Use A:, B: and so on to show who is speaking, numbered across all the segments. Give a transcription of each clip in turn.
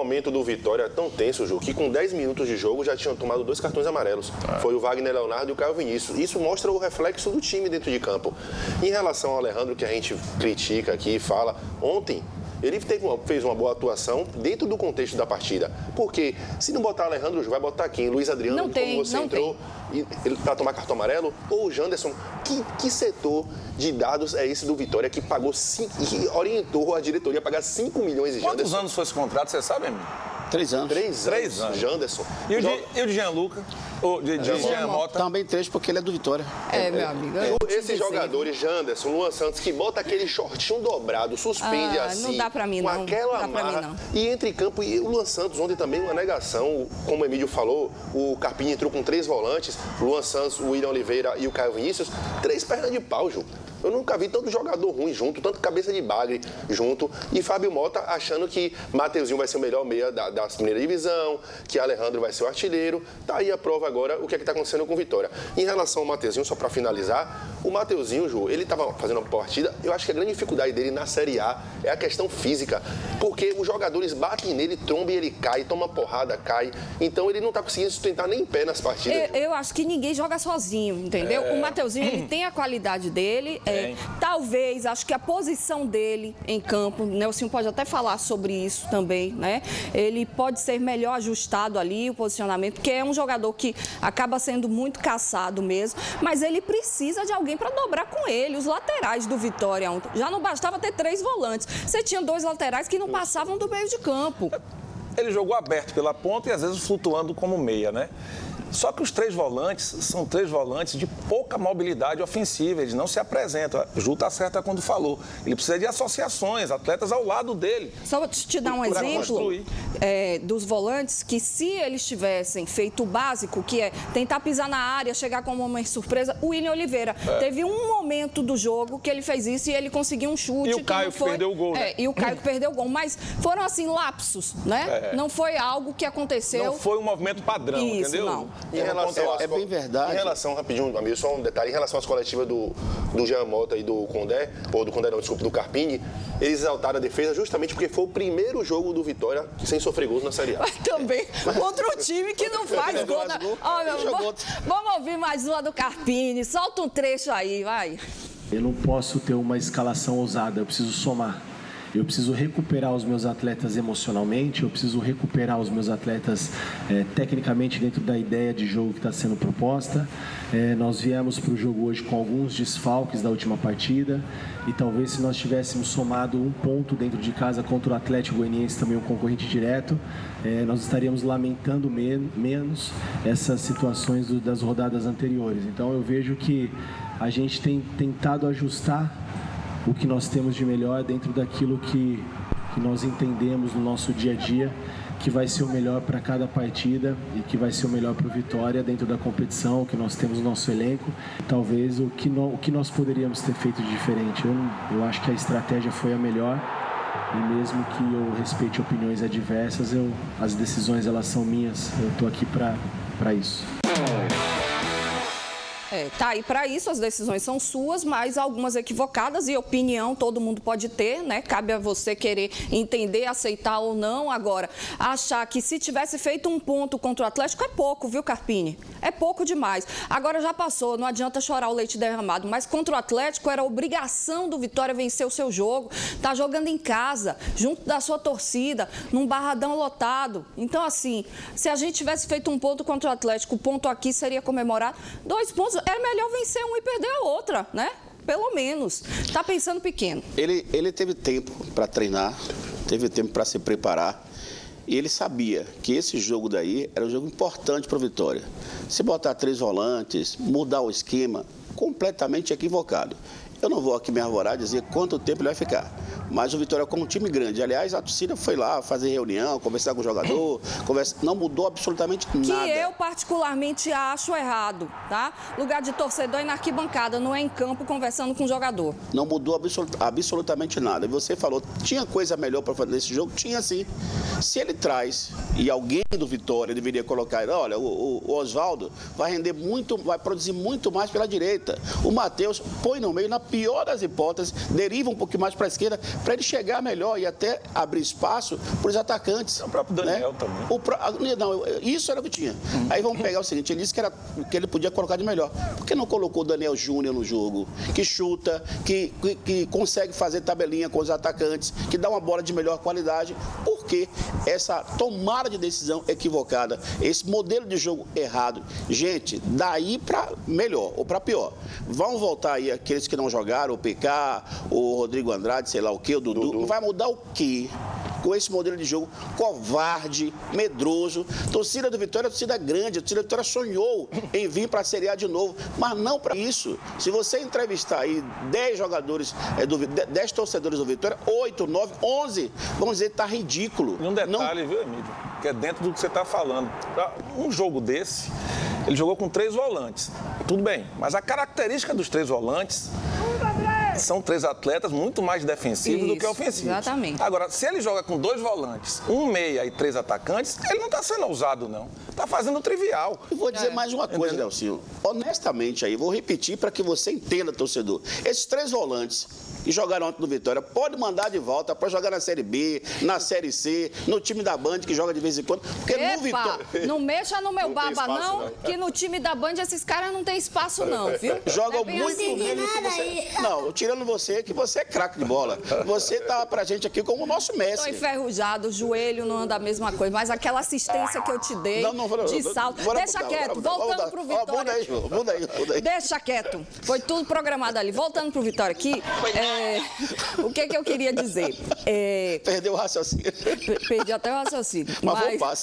A: momento do Vitória tão tenso, Ju, que com 10 minutos de jogo já tinham tomado 2 cartões amarelos. Foi o Wagner Leonardo e o Caio Vinícius. Isso mostra o reflexo do time dentro de campo. Em relação ao Alejandro, que a gente critica aqui e fala, ontem ele fez uma boa atuação dentro do contexto da partida. Porque se não botar Alejandro, vai botar quem? Luiz Adriano, como você entrou, para tomar cartão amarelo? Ou o Janderson? Que setor de dados é esse do Vitória que pagou que orientou a diretoria a pagar 5 milhões de Janderson?
B: Quantos anos foi esse contrato, você sabe, amigo?
C: 3 anos.
A: 3 anos. Janderson.
B: E o de Gianluca? De Jean Mota?
C: Também 3, porque ele é do Vitória.
D: Meu amigo.
A: Esses jogadores, Janderson, Luan Santos, que bota aquele shortinho dobrado, suspende assim.
D: Não dá pra mim, não.
A: Com aquela amarra. E entra em campo. E o Luan Santos ontem também, uma negação. Como o Emílio falou, o Carpini entrou com 3 volantes. Luan Santos, o William Oliveira e o Caio Vinícius. 3 pernas de pau, Ju. Eu nunca vi tanto jogador ruim junto, tanto cabeça de bagre junto. E Fábio Mota achando que Mateuzinho vai ser o melhor meia da primeira divisão, que Alejandro vai ser o artilheiro. Tá aí a prova agora, o que é que tá acontecendo com o Vitória. Em relação ao Mateuzinho, só para finalizar, o Mateuzinho, Ju, ele tava fazendo uma partida, eu acho que a grande dificuldade dele na Série A é a questão física. Porque os jogadores batem nele, trombam e ele cai, toma porrada, cai. Então ele não tá conseguindo sustentar nem pé nas partidas.
D: Eu acho que ninguém joga sozinho, entendeu? O Mateuzinho, ele tem a qualidade dele. Talvez, acho que a posição dele em campo, o Nelson pode até falar sobre isso também, né? Ele pode ser melhor ajustado ali, o posicionamento, porque é um jogador que acaba sendo muito caçado mesmo, mas ele precisa de alguém para dobrar com ele. Os laterais do Vitória ontem, já não bastava ter 3 volantes, você tinha 2 laterais que não passavam do meio de campo.
B: Ele jogou aberto pela ponta e às vezes flutuando como meia, né? Só que os 3 volantes são 3 volantes de pouca mobilidade ofensiva, eles não se apresentam. A Ju está certa quando falou. Ele precisa de associações, atletas ao lado dele.
D: Só vou te dar um exemplo dos volantes, que se eles tivessem feito o básico, que é tentar pisar na área, chegar com uma surpresa, o William Oliveira teve um momento do jogo que ele fez isso e ele conseguiu um chute.
B: E o Caio que perdeu o gol, né?
D: E o Caio que perdeu o gol. Mas foram, assim, lapsos, né? Não foi algo que aconteceu.
B: Não foi um movimento padrão,
D: isso,
B: entendeu?
D: Não.
C: É bem verdade.
A: Em relação, rapidinho, amigo, só um detalhe, em relação às coletivas do Jean Mota e do Condé, ou do Condé não, desculpa, do Carpini, eles exaltaram a defesa justamente porque foi o primeiro jogo do Vitória sem sofrer gols na Série A.
D: Mas também contra um time que não faz gol. Vamos ouvir mais uma do Carpini, solta um trecho aí, vai.
E: Eu não posso ter uma escalação ousada, eu preciso somar. Eu preciso recuperar os meus atletas emocionalmente, eu preciso recuperar os meus atletas tecnicamente dentro da ideia de jogo que está sendo proposta. Nós viemos para o jogo hoje com alguns desfalques da última partida e talvez se nós tivéssemos somado um ponto dentro de casa contra o Atlético Goianiense, também um concorrente direto, nós estaríamos lamentando menos essas situações das rodadas anteriores. Então eu vejo que a gente tem tentado ajustar o que nós temos de melhor dentro daquilo que nós entendemos no nosso dia a dia, que vai ser o melhor para cada partida e que vai ser o melhor para o Vitória dentro da competição, que nós temos no nosso elenco. Talvez o que nós poderíamos ter feito de diferente. Eu acho que a estratégia foi a melhor e mesmo que eu respeite opiniões adversas, as decisões elas são minhas, eu estou aqui para isso.
D: Tá aí para isso, as decisões são suas, mas algumas equivocadas e opinião todo mundo pode ter, né? Cabe a você querer entender, aceitar ou não. Agora, achar que se tivesse feito um ponto contra o Atlético é pouco, viu, Carpini? É pouco demais. Agora já passou, não adianta chorar o leite derramado, mas contra o Atlético era obrigação do Vitória vencer o seu jogo. Tá jogando em casa, junto da sua torcida, num barradão lotado. Então, assim, se a gente tivesse feito um ponto contra o Atlético, o ponto aqui seria comemorado. 2 pontos, é melhor vencer um e perder a outra, né? Pelo menos. Tá pensando pequeno.
C: Ele teve tempo para treinar, teve tempo para se preparar. E ele sabia que esse jogo daí era um jogo importante para o Vitória. Se botar 3 volantes, mudar o esquema, completamente equivocado. Eu não vou aqui me arvorar e dizer quanto tempo ele vai ficar. Mas o Vitória, como um time grande, aliás, a torcida foi lá fazer reunião, conversar com o jogador, não mudou absolutamente nada.
D: Que eu particularmente acho errado, tá? Lugar de torcedor é na arquibancada, não é em campo conversando com o jogador.
C: Não mudou absolutamente nada. E você falou, tinha coisa melhor para fazer nesse jogo? Tinha sim. Se ele traz, e alguém do Vitória deveria colocar, olha, o Oswaldo vai render muito, vai produzir muito mais pela direita. O Matheus põe no meio pior das hipóteses, deriva um pouquinho mais para a esquerda, para ele chegar melhor e até abrir espaço para os atacantes.
B: O próprio Daniel, né? Também.
C: Não, isso era o que tinha. Aí vamos pegar o seguinte, ele disse que ele podia colocar de melhor. Por que não colocou o Daniel Júnior no jogo? Que chuta, que consegue fazer tabelinha com os atacantes, que dá uma bola de melhor qualidade. Por que essa tomada de decisão equivocada, esse modelo de jogo errado? Gente, daí para melhor ou para pior. Vão voltar aí aqueles que não jogaram, o PK, o Rodrigo Andrade, sei lá o quê, o Dudu. Vai mudar o quê? Com esse modelo de jogo covarde, medroso. Torcida do Vitória é torcida grande, a torcida do Vitória sonhou em vir para a Série A de novo, mas não para isso. Se você entrevistar aí 10 jogadores, 10 torcedores do Vitória, 8, 9, 11, vamos dizer que está ridículo.
B: E um detalhe, viu, Emílio, que é dentro do que você está falando. Um jogo desse, ele jogou com 3 volantes. Tudo bem, mas a característica dos 3 volantes são 3 atletas muito mais defensivos do que ofensivos.
D: Exatamente.
B: Agora, se ele joga com 2 volantes, 1 meia e 3 atacantes, ele não está sendo ousado, não. Está fazendo o trivial.
C: Eu vou dizer mais uma coisa, Nelsinho. Honestamente, aí, vou repetir para que você entenda, torcedor. Esses 3 volantes que jogaram ontem no Vitória, pode mandar de volta para jogar na Série B, na Série C, no time da Band, que joga de vez em quando. Porque
D: Epa,
C: no Vitória...
D: não mexa no meu baba,
A: espaço,
D: não, que no time da Band esses caras não tem espaço, não, viu?
C: Jogam
D: não é
C: muito
D: assim,
C: menos que você. Não, tirando você, que você é craque de bola. Você tá pra gente aqui como o nosso
D: Tô
C: Messi.
D: enferrujado, o joelho não anda a mesma coisa, mas aquela assistência que eu te dei de salto. Deixa quieto, voltando pro Vitória.
C: Muda aí.
D: Deixa quieto. Foi tudo programado ali. Voltando pro Vitória aqui, o que eu queria dizer?
C: Perdeu o raciocínio.
D: Perdi até o raciocínio.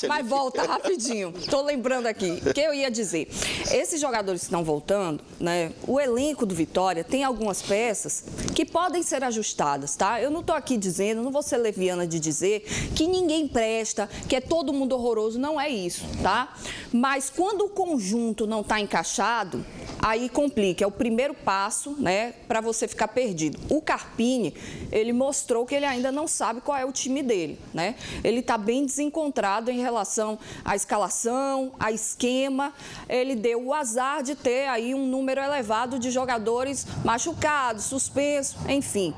D: Mas volta rapidinho. Tô lembrando aqui. O que eu ia dizer? Esses jogadores que estão voltando, né? O elenco do Vitória tem algumas peças que podem ser ajustadas, tá? Eu não tô aqui dizendo, não vou ser leviana de dizer que ninguém presta, que é todo mundo horroroso. Não é isso, tá? Mas quando o conjunto não tá encaixado, aí complica. É o primeiro passo, né, para você ficar perdido. O Carpini, ele mostrou que ele ainda não sabe qual é o time dele, né? Ele está bem desencontrado em relação à escalação, a esquema. Ele deu o azar de ter aí um número elevado de jogadores machucados, suspensos, enfim.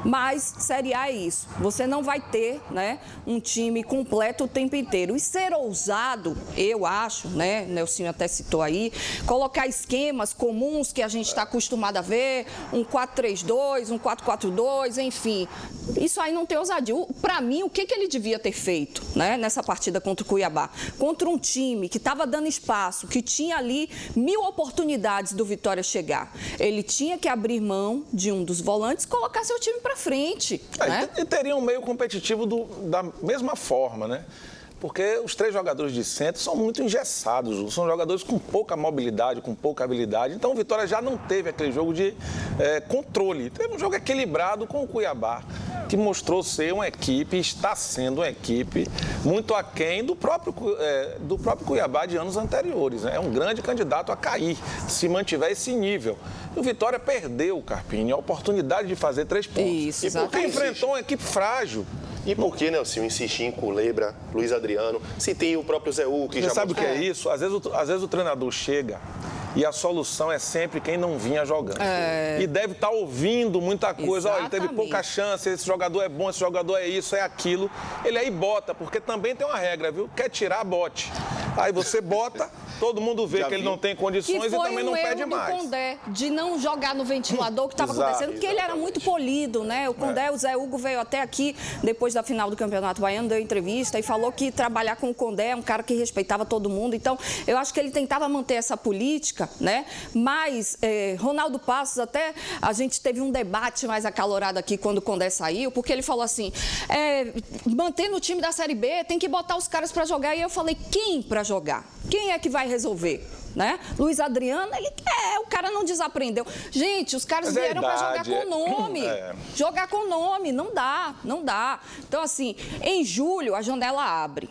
D: Mas Série A é isso. Você não vai ter, né, um time completo o tempo inteiro. E ser ousado, eu acho, né, Nelsinho até citou aí, colocar esquemas comuns que a gente está acostumado a ver, um 4-3-2, um 4-4-2, enfim. Isso aí não tem ousadia. Para mim, o que ele devia ter feito, né, nessa partida contra o Cuiabá? Contra um time que estava dando espaço, que tinha ali 1000 oportunidades do Vitória chegar. Ele tinha que abrir mão de um dos volantes e colocar seu time para frente. Né?
B: E teria um meio competitivo da mesma forma, né? Porque os 3 jogadores de centro são muito engessados, são jogadores com pouca mobilidade, com pouca habilidade. Então o Vitória já não teve aquele jogo de controle. Teve um jogo equilibrado com o Cuiabá, que mostrou ser uma equipe, está sendo uma equipe muito aquém do próprio Cuiabá de anos anteriores. Né? É um grande candidato a cair, se mantiver esse nível. E o Vitória perdeu, Carpini, a oportunidade de fazer 3 pontos.
D: Isso,
B: e porque enfrentou uma equipe frágil.
A: E por que, Nelson, insistir em Culebra, Luiz Adriano, se tem o próprio Zé Hugo que
B: Você
A: já...
B: sabe o que é isso? Às vezes o treinador chega e a solução é sempre quem não vinha jogando. E deve estar ouvindo muita coisa. Olha, ele teve pouca chance, esse jogador é bom, esse jogador é isso, é aquilo. Ele aí bota, porque também tem uma regra, viu? Quer tirar, bote. Aí você bota, todo mundo vê que ele não tem condições e também não pede mais.
D: Foi um erro do Condé, de não jogar no ventilador, que estava acontecendo, porque ele era muito polido, né? O Condé, o Zé Hugo veio até aqui, depois da final do Campeonato Baiano, deu entrevista e falou que trabalhar com o Condé é um cara que respeitava todo mundo. Então, eu acho que ele tentava manter essa política, né? Mas Ronaldo Passos, até a gente teve um debate mais acalorado aqui quando o Condé saiu, porque ele falou assim, mantendo o time da Série B, tem que botar os caras para jogar. E eu falei, quem para jogar? Quem é que vai resolver? Né? Luiz Adriano, o cara não desaprendeu. Gente, os caras vieram para jogar com nome. Jogar com nome, não dá. Então, assim, em julho a janela abre.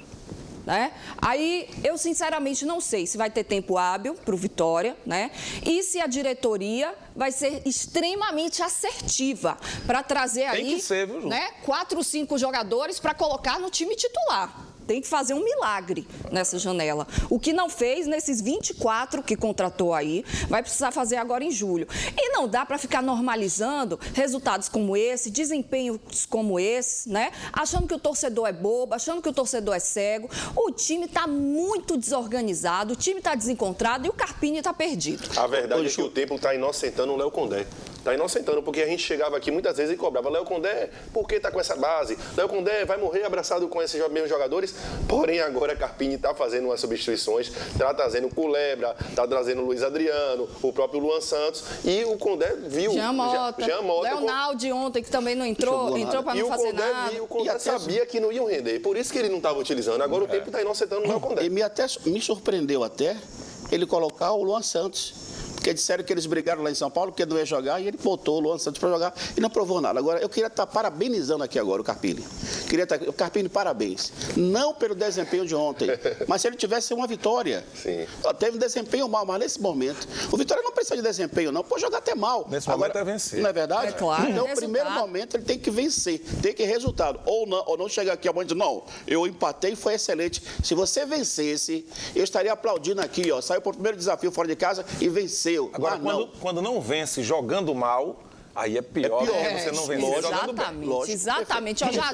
D: Né? Aí, eu sinceramente não sei se vai ter tempo hábil para o Vitória, né? E se a diretoria vai ser extremamente assertiva para trazer aí,
B: tem que ser, viu, Ju?
D: né, 4 ou 5 jogadores para colocar no time titular. tem que fazer um milagre nessa janela. O que não fez nesses 24 que contratou aí, vai precisar fazer agora em julho. E não dá para ficar normalizando resultados como esse, desempenhos como esse, né? Achando que o torcedor é bobo, achando que o torcedor é cego. O time está muito desorganizado, o time está desencontrado e o Carpini está perdido.
A: A verdade é que o tempo está inocentando o Léo Condé. Está inocentando, porque a gente chegava aqui muitas vezes e cobrava Léo Condé, por que está com essa base? Léo Condé vai morrer abraçado com esses mesmos jogadores. Porém, agora Carpini está fazendo umas substituições, está trazendo o Culebra, está trazendo o Luiz Adriano, o próprio Luan Santos, e o Condé viu...
D: Jean Mota, Leonardo ontem, que também não entrou para não fazer nada.
A: E o Condé sabia que não iam render, por isso que ele não estava utilizando. Agora o tempo está inocentando o Léo Condé.
C: E me surpreendeu até ele colocar o Luan Santos. Porque disseram que eles brigaram lá em São Paulo, que ele não ia jogar, e ele botou o Luan Santos para jogar e não provou nada. Agora, eu queria estar parabenizando aqui agora o Carpini. Carpini, parabéns. Não pelo desempenho de ontem, mas se ele tivesse uma vitória.
A: Sim.
C: Teve um desempenho mal, mas nesse momento, o Vitória não precisa de desempenho, não. Pode jogar até mal.
B: Nesse momento é vencer.
C: Não é verdade?
D: É claro.
C: Então, no primeiro momento, ele tem que vencer, tem que resultado. Ou não chegar aqui amanhã e dizer, não, eu empatei e foi excelente. Se você vencesse, eu estaria aplaudindo aqui, ó. Saiu para o primeiro desafio fora de casa e venceu.
B: Agora, quando não vence jogando mal, aí é pior.
C: É pior.
B: Porque você não venceu jogando bem.
D: Exatamente. Eu já